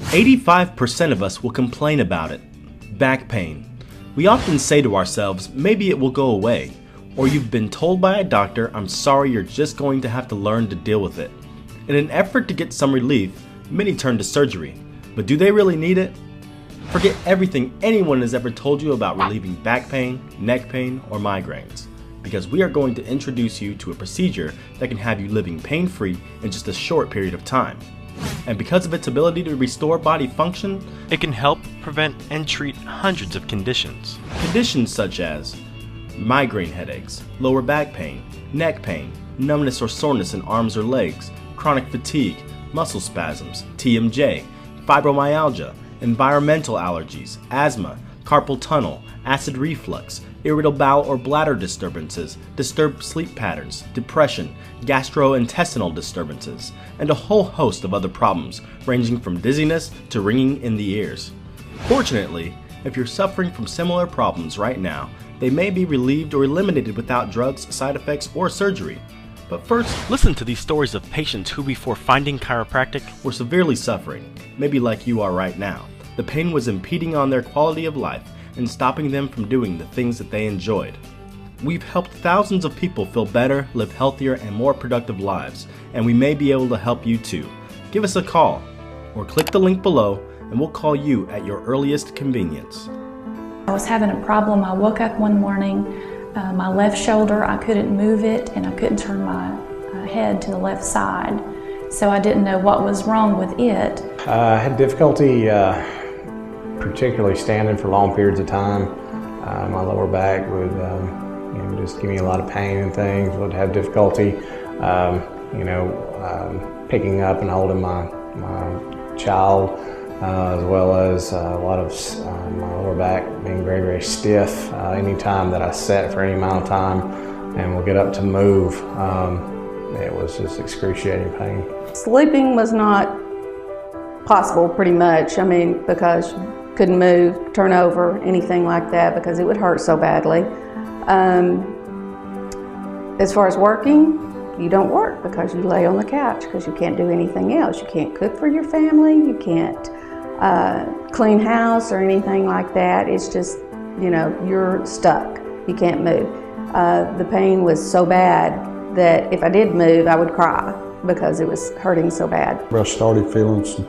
85% of us will complain about it. Back pain. We often say to ourselves, maybe it will go away. Or you've been told by a doctor, I'm sorry, you're just going to have to learn to deal with it. In an effort to get some relief, many turn to surgery. But do they really need it? Forget everything anyone has ever told you about relieving back pain, neck pain, or migraines. Because we are going to introduce you to a procedure that can have you living pain-free in just a short period of time. And because of its ability to restore body function, it can help prevent and treat hundreds of conditions. Conditions such as migraine headaches, lower back pain, neck pain, numbness or soreness in arms or legs, chronic fatigue, muscle spasms, TMJ, fibromyalgia, environmental allergies, asthma, carpal tunnel, acid reflux, irritable bowel or bladder disturbances, disturbed sleep patterns, depression, gastrointestinal disturbances, and a whole host of other problems ranging from dizziness to ringing in the ears. Fortunately, if you're suffering from similar problems right now, they may be relieved or eliminated without drugs, side effects, or surgery. But first, listen to these stories of patients who before finding chiropractic were severely suffering, maybe like you are right now. The pain was impeding on their quality of life and stopping them from doing the things that they enjoyed. We've helped thousands of people feel better, live healthier, and more productive lives, and we may be able to help you too. Give us a call, or click the link below, and we'll call you at your earliest convenience. I was having a problem. I woke up one morning, my left shoulder, I couldn't move it, and I couldn't turn my head to the left side. So I didn't know what was wrong with it. I had difficulty particularly standing for long periods of time. My lower back would just give me a lot of pain and things. Would have difficulty picking up and holding my child, as well as a lot of my lower back being very, very stiff. Anytime that I sat for any amount of time and would get up to move, it was just excruciating pain. Sleeping was not possible pretty much, because couldn't move, turn over, anything like that, because it would hurt so badly. As far as working, you don't work because you lay on the couch because you can't do anything else. You can't cook for your family, you can't clean house or anything like that. It's just, you're stuck. You can't move. The pain was so bad that if I did move, I would cry because it was hurting so bad. I started feeling some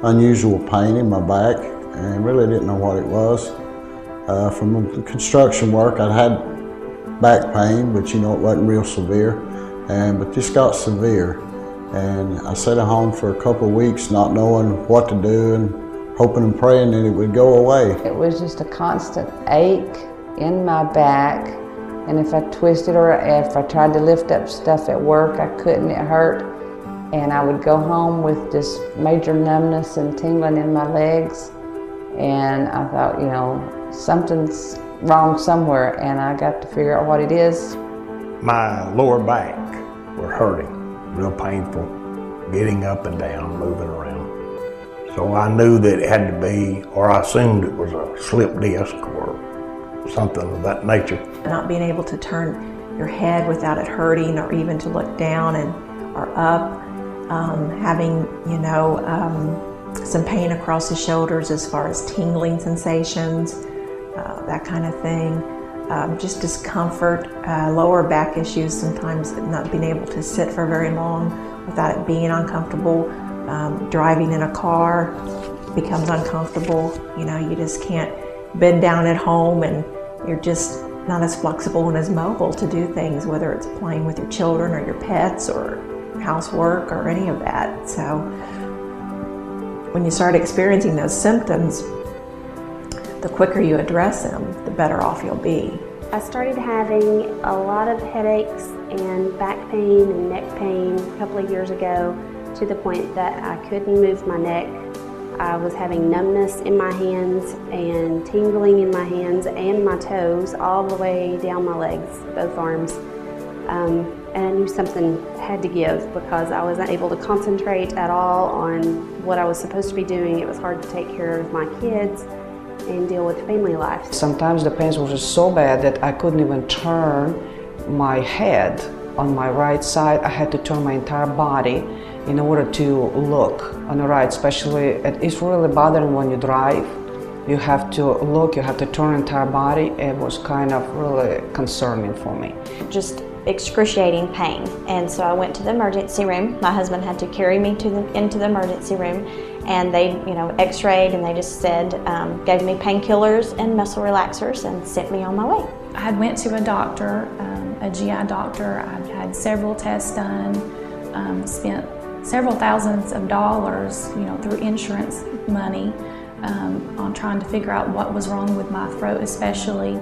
unusual pain in my back and really didn't know what it was. From the construction work, I'd had back pain, but it wasn't real severe. But this got severe, and I sat at home for a couple of weeks not knowing what to do and hoping and praying that it would go away. It was just a constant ache in my back, and if I twisted or if I tried to lift up stuff at work, I couldn't, it hurt. And I would go home with this major numbness and tingling in my legs, and I thought, something's wrong somewhere, and I got to figure out what it is. My lower back were hurting, real painful, getting up and down, moving around. So I knew that it had to be, or I assumed it was a slip disc or something of that nature. Not being able to turn your head without it hurting, or even to look down or up, having, some pain across the shoulders as far as tingling sensations, that kind of thing. Just discomfort, lower back issues, sometimes not being able to sit for very long without it being uncomfortable. Driving in a car becomes uncomfortable. You just can't bend down at home, and you're just not as flexible and as mobile to do things, whether it's playing with your children or your pets or housework or any of that. So when you start experiencing those symptoms, the quicker you address them, the better off you'll be. I started having a lot of headaches and back pain and neck pain a couple of years ago, to the point that I couldn't move my neck. I was having numbness in my hands and tingling in my hands and my toes all the way down my legs, both arms. And I knew something had to give because I wasn't able to concentrate at all on what I was supposed to be doing. It was hard to take care of my kids and deal with family life. Sometimes the pains were just so bad that I couldn't even turn my head on my right side. I had to turn my entire body, in order to look on the right, especially it's really bothering when you drive. You have to look, you have to turn your entire body. It was kind of really concerning for me. Just excruciating pain. And so I went to the emergency room. My husband had to carry me into the emergency room, and they, x-rayed, and they just said, gave me painkillers and muscle relaxers and sent me on my way. I had went to a doctor, a GI doctor. I've had several tests done, spent several thousands of dollars, through insurance money, on trying to figure out what was wrong with my throat especially.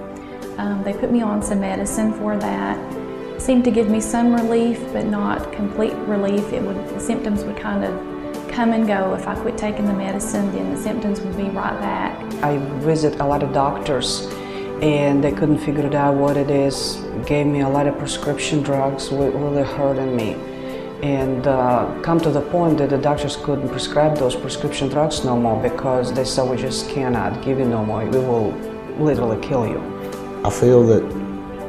They put me on some medicine for that. It seemed to give me some relief, but not complete relief. The symptoms would kind of come and go. If I quit taking the medicine, then the symptoms would be right back. I visit a lot of doctors, and they couldn't figure it out what it is. Gave me a lot of prescription drugs, really hurting me. And come to the point that the doctors couldn't prescribe those prescription drugs no more because they said, we just cannot give you no more. We will literally kill you. I feel that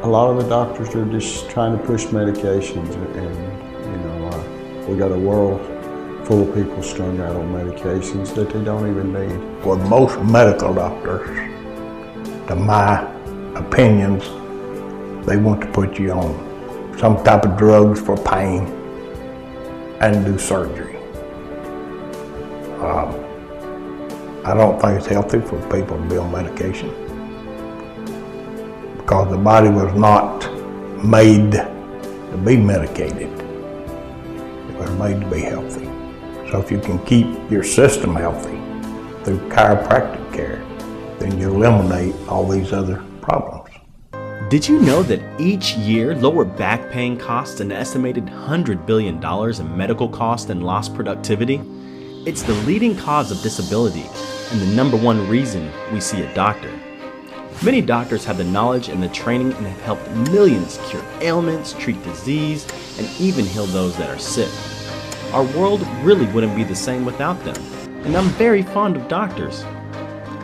a lot of the doctors are just trying to push medications, and we got a world full of people strung out on medications that they don't even need. With most medical doctors, to my opinions, they want to put you on some type of drugs for pain and do surgery. I don't think it's healthy for people to be on medication because the body was not made to be medicated. It was made to be healthy. So if you can keep your system healthy through chiropractic care, then you eliminate all these other problems. Did you know that each year lower back pain costs an estimated $100 billion in medical cost and lost productivity? It's the leading cause of disability and the #1 reason we see a doctor. Many doctors have the knowledge and the training and have helped millions cure ailments, treat disease, and even heal those that are sick. Our world really wouldn't be the same without them, and I'm very fond of doctors.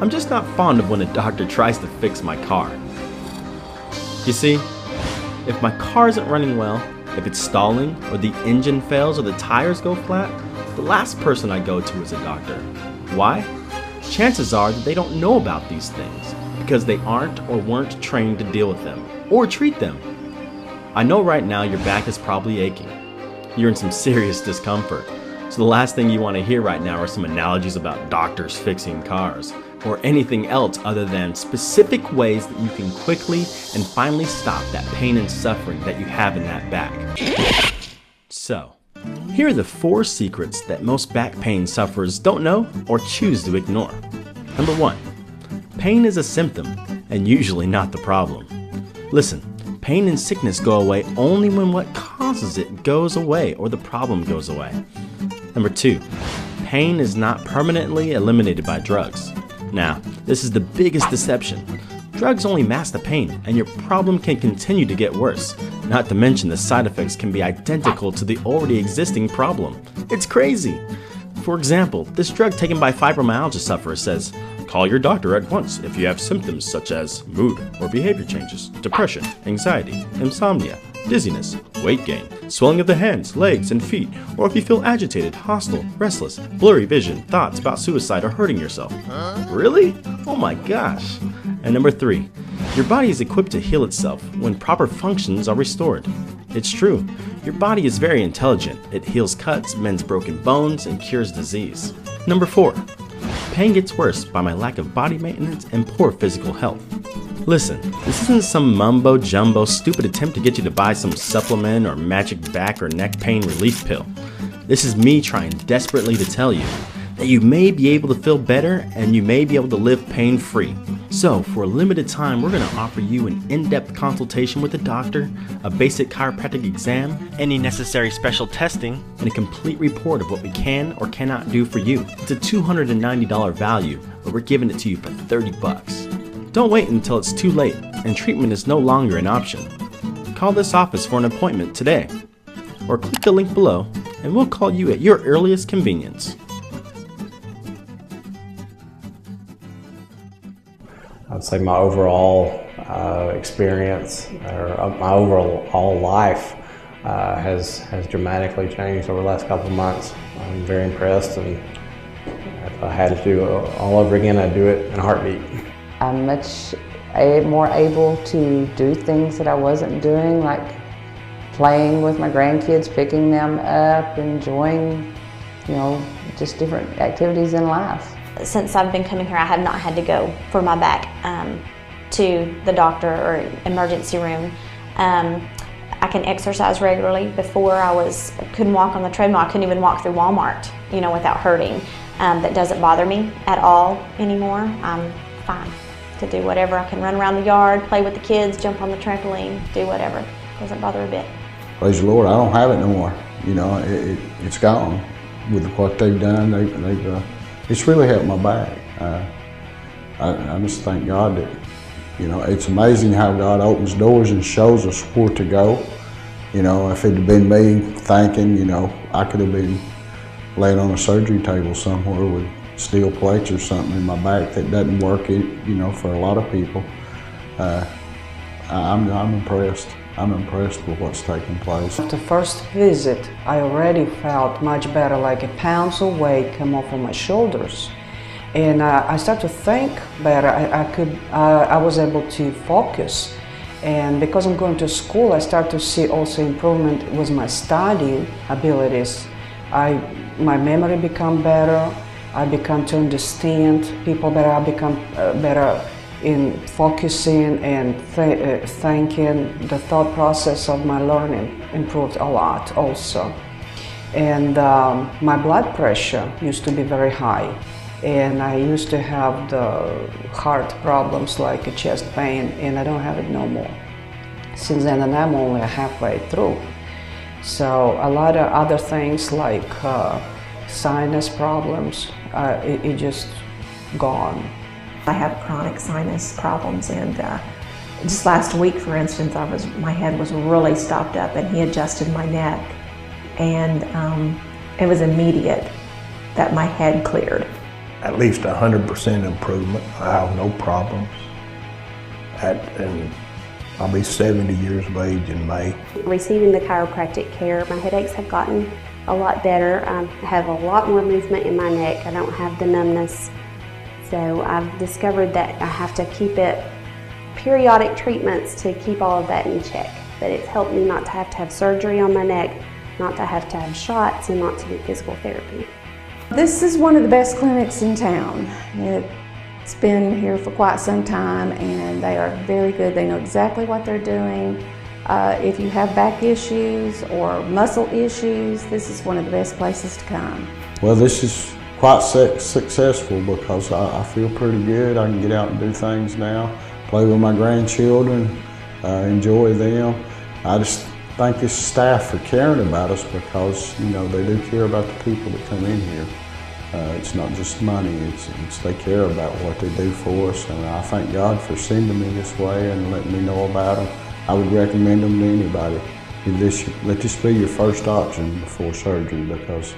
I'm just not fond of when a doctor tries to fix my car. You see, if my car isn't running well, if it's stalling, or the engine fails, or the tires go flat, the last person I go to is a doctor. Why? Chances are that they don't know about these things because they aren't or weren't trained to deal with them or treat them. I know right now your back is probably aching. You're in some serious discomfort. So the last thing you want to hear right now are some analogies about doctors fixing cars or anything else other than specific ways that you can quickly and finally stop that pain and suffering that you have in that back. So, here are the 4 secrets that most back pain sufferers don't know or choose to ignore. Number 1, pain is a symptom and usually not the problem. Listen, pain and sickness go away only when what causes it goes away or the problem goes away. Number 2, pain is not permanently eliminated by drugs. Now, this is the biggest deception. Drugs only mask the pain, and your problem can continue to get worse. Not to mention the side effects can be identical to the already existing problem. It's crazy. For example, this drug taken by fibromyalgia sufferers says, call your doctor at once if you have symptoms such as mood or behavior changes, depression, anxiety, insomnia, dizziness, weight gain, swelling of the hands, legs, and feet, or if you feel agitated, hostile, restless, blurry vision, thoughts about suicide or hurting yourself. Really? Oh my gosh. And number 3, your body is equipped to heal itself when proper functions are restored. It's true, your body is very intelligent. It heals cuts, mends broken bones, and cures disease. Number 4, pain gets worse by my lack of body maintenance and poor physical health. Listen, this isn't some mumbo-jumbo stupid attempt to get you to buy some supplement or magic back or neck pain relief pill. This is me trying desperately to tell you that you may be able to feel better and you may be able to live pain-free. So, for a limited time, we're going to offer you an in-depth consultation with a doctor, a basic chiropractic exam, any necessary special testing, and a complete report of what we can or cannot do for you. It's a $290 value, but we're giving it to you for $30. Don't wait until it's too late and treatment is no longer an option. Call this office for an appointment today, or click the link below and we'll call you at your earliest convenience. I'd say my overall experience, or my overall life, has dramatically changed over the last couple of months. I'm very impressed, and if I had to do it all over again, I'd do it in a heartbeat. I'm much more able to do things that I wasn't doing, like playing with my grandkids, picking them up, enjoying, just different activities in life. Since I've been coming here, I have not had to go for my back to the doctor or emergency room. I can exercise regularly. Before couldn't walk on the treadmill. I couldn't even walk through Walmart, without hurting. That doesn't bother me at all anymore. I'm fine to do whatever. I can run around the yard, play with the kids, jump on the trampoline, do whatever. Doesn't bother a bit. Praise the Lord, I don't have it no more. It's gone. With what they've done, it's really helped my back. I just thank God that, it's amazing how God opens doors and shows us where to go. If it had been me thinking, I could have been laying on a surgery table somewhere with steel plates or something in my back that doesn't work, for a lot of people. I'm impressed. I'm impressed with what's taking place. After the first visit, I already felt much better, like a pounds of weight come off of my shoulders. And I started to think better. I was able to focus. And because I'm going to school, I start to see also improvement with my study abilities. My memory become better. I become to understand people better. I become better in focusing and thinking. The thought process of my learning improved a lot also. And my blood pressure used to be very high. And I used to have the heart problems like a chest pain, and I don't have it no more. Since then, and I'm only halfway through. So a lot of other things like sinus problems, it just gone. I have chronic sinus problems, and just last week, for instance, my head was really stopped up, and he adjusted my neck, and it was immediate that my head cleared. At least 100% improvement. I have no problems. And I'll be 70 years of age in May. Receiving the chiropractic care, my headaches have gotten a lot better. I have a lot more movement in my neck. I don't have the numbness. So I've discovered that I have to keep it periodic treatments to keep all of that in check. But it's helped me not to have surgery on my neck, not to have shots, and not to do physical therapy. This is one of the best clinics in town. It's been here for quite some time, and they are very good. They know exactly what they're doing. If you have back issues or muscle issues, this is one of the best places to come. Well, this is quite successful because I feel pretty good. I can get out and do things now, play with my grandchildren, enjoy them. I just thank this staff for caring about us because, they do care about the people that come in here. It's not just money, it's they care about what they do for us, and I thank God for sending me this way and letting me know about them. I would recommend them to anybody. Let this be your first option before surgery, because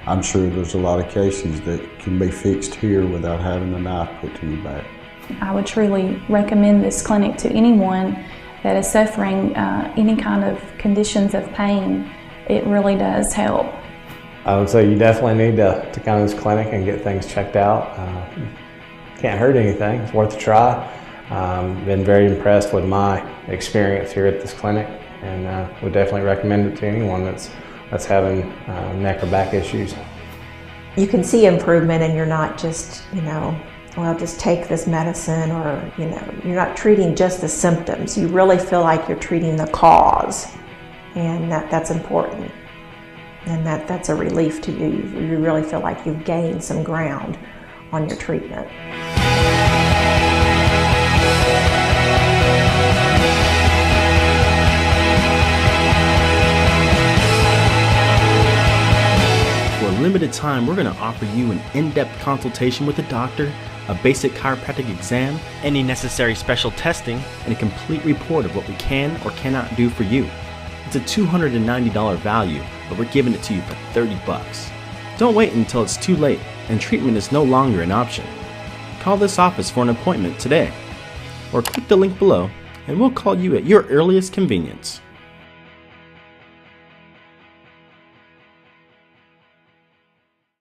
I'm sure there's a lot of cases that can be fixed here without having a knife put to your back. I would truly recommend this clinic to anyone that is suffering any kind of conditions of pain. It really does help. I would say you definitely need to come to this clinic and get things checked out. Can't hurt anything, it's worth a try. Been very impressed with my experience here at this clinic, and would definitely recommend it to anyone that's having neck or back issues. You can see improvement, and you're not just, just take this medicine, or, you're not treating just the symptoms. You really feel like you're treating the cause, and that's important. And that's a relief to you. You really feel like you've gained some ground on your treatment. For a limited time, we're going to offer you an in-depth consultation with a doctor, a basic chiropractic exam, any necessary special testing, and a complete report of what we can or cannot do for you. It's a $290 value, but we're giving it to you for $30. Don't wait until it's too late and treatment is no longer an option. Call this office for an appointment today, or click the link below and we'll call you at your earliest convenience.